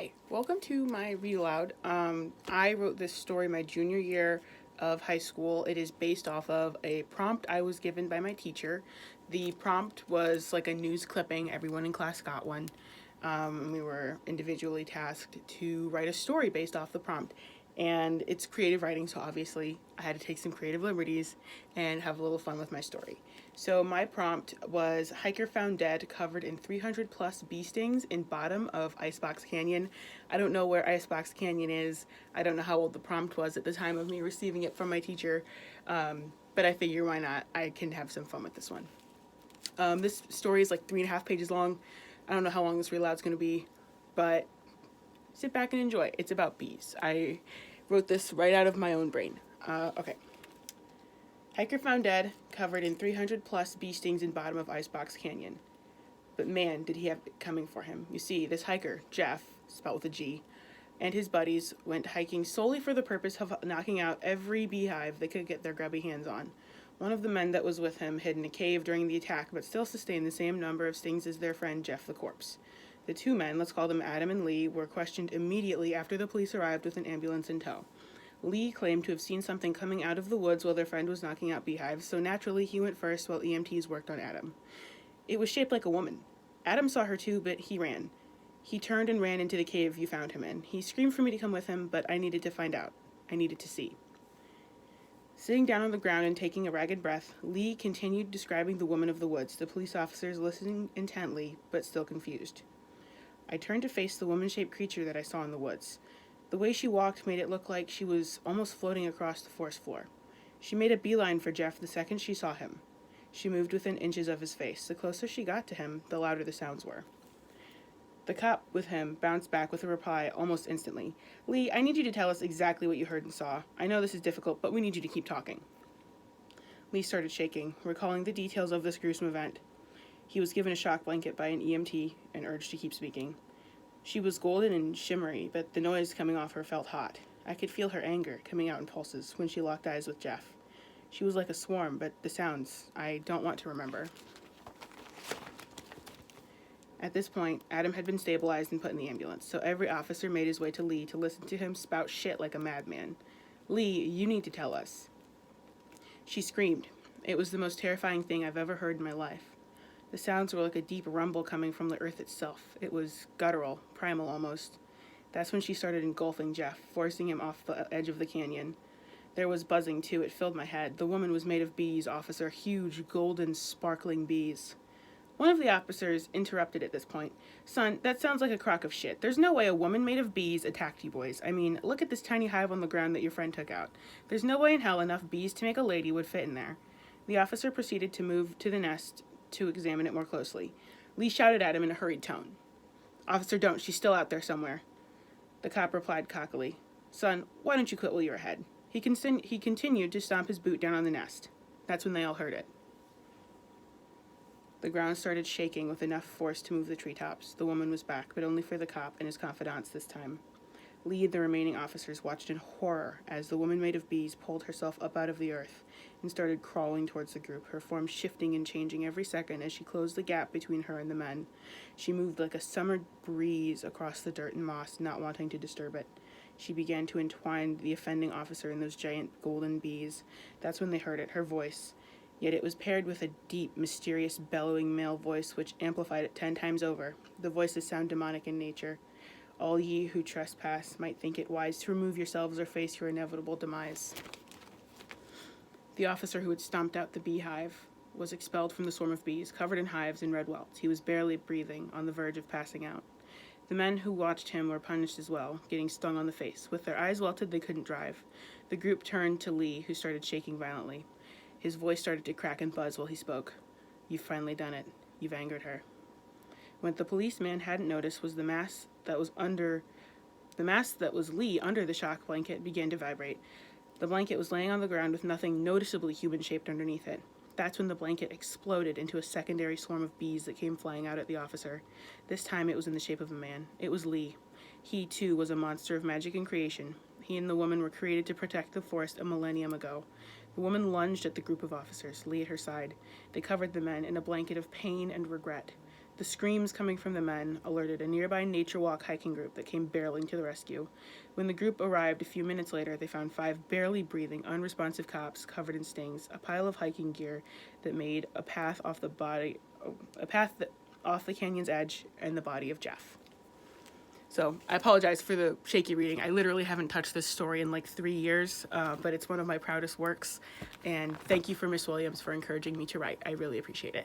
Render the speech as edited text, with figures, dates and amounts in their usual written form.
Hi, welcome to my read aloud. I wrote this story my junior year of high school. It is based off of a prompt I was given by my teacher. The prompt was like a news clipping. Everyone in class got one. We were individually tasked to write a story based off the prompt. And it's creative writing, so obviously I had to take some creative liberties and have a little fun with my story. So my prompt was hiker found dead covered in 300 plus bee stings in bottom of Icebox Canyon. I don't know where Icebox Canyon is. I don't know how old the prompt was at the time of me receiving it from my teacher. But I figure why not? I can have some fun with this one. This story is like 3.5 pages long. I don't know how long this read aloud's going to be, but sit back and enjoy. It's about bees. I wrote this right out of my own brain. Okay. Hiker found dead, covered in 300 plus bee stings in bottom of Icebox Canyon. But man, did he have it coming for him. You see, this hiker, Jeff, spelled with a G, and his buddies went hiking solely for the purpose of knocking out every beehive they could get their grubby hands on. One of the men that was with him hid in a cave during the attack, but still sustained the same number of stings as their friend Jeff the corpse. The two men, let's call them Adam and Lee, were questioned immediately after the police arrived with an ambulance in tow. Lee claimed to have seen something coming out of the woods while their friend was knocking out beehives, so naturally he went first while EMTs worked on Adam. It was shaped like a woman. Adam saw her too, but he ran. He turned and ran into the cave you found him in. He screamed for me to come with him, but I needed to find out. I needed to see. Sitting down on the ground and taking a ragged breath, Lee continued describing the woman of the woods, the police officers listening intently, but still confused. I turned to face the woman-shaped creature that I saw in the woods. The way she walked made it look like she was almost floating across the forest floor. She made a beeline for Jeff the second she saw him. She moved within inches of his face. The closer she got to him, the louder the sounds were. The cop with him bounced back with a reply almost instantly. Lee, I need you to tell us exactly what you heard and saw. I know this is difficult, but we need you to keep talking. Lee started shaking, recalling the details of this gruesome event. He was given a shock blanket by an EMT and urged to keep speaking. She was golden and shimmery, but the noise coming off her felt hot. I could feel her anger coming out in pulses when she locked eyes with Jeff. She was like a swarm, but the sounds I don't want to remember. At this point, Adam had been stabilized and put in the ambulance, so every officer made his way to Lee to listen to him spout shit like a madman. Lee, you need to tell us. She screamed. It was the most terrifying thing I've ever heard in my life. The sounds were like a deep rumble coming from the earth itself. It was guttural, primal almost. That's when she started engulfing Jeff, forcing him off the edge of the canyon. There was buzzing, too. It filled my head. The woman was made of bees, officer. Huge, golden, sparkling bees. One of the officers interrupted at this point. Son, that sounds like a crock of shit. There's no way a woman made of bees attacked you boys. I mean, look at this tiny hive on the ground that your friend took out. There's no way in hell enough bees to make a lady would fit in there. The officer proceeded to move to the nest to examine it more closely. Lee shouted at him in a hurried tone. Officer, don't. She's still out there somewhere. The cop replied cockily. Son, why don't you quit while you're ahead? He continued to stomp his boot down on the nest. That's when they all heard it. The ground started shaking with enough force to move the treetops. The woman was back, but only for the cop and his confidants this time. Lee and the remaining officers watched in horror as the woman made of bees pulled herself up out of the earth and started crawling towards the group, her form shifting and changing every second as she closed the gap between her and the men. She moved like a summer breeze across the dirt and moss, not wanting to disturb it. She began to entwine the offending officer in those giant golden bees. That's when they heard it, her voice. Yet it was paired with a deep, mysterious, bellowing male voice which amplified it 10 times over. The voices sound demonic in nature. All ye who trespass might think it wise to remove yourselves or face your inevitable demise. The officer who had stomped out the beehive was expelled from the swarm of bees, covered in hives and red welts. He was barely breathing, on the verge of passing out. The men who watched him were punished as well, getting stung on the face. With their eyes welted, they couldn't drive. The group turned to Lee, who started shaking violently. His voice started to crack and buzz while he spoke. You've finally done it. You've angered her. What the policeman hadn't noticed was the mass that was Lee under the shock blanket began to vibrate. The blanket was laying on the ground with nothing noticeably human-shaped underneath it. That's when the blanket exploded into a secondary swarm of bees that came flying out at the officer. This time it was in the shape of a man. It was Lee. He, too, was a monster of magic and creation. He and the woman were created to protect the forest a millennium ago. The woman lunged at the group of officers, Lee at her side. They covered the men in a blanket of pain and regret. The screams coming from the men alerted a nearby Nature Walk hiking group that came barreling to the rescue. When the group arrived a few minutes later, they found 5 barely breathing, unresponsive cops covered in stings, a pile of hiking gear that made a path off the canyon's edge, and the body of Jeff. So I apologize for the shaky reading. I literally haven't touched this story in like 3 years, but it's one of my proudest works. And thank you for Miss Williams for encouraging me to write. I really appreciate it.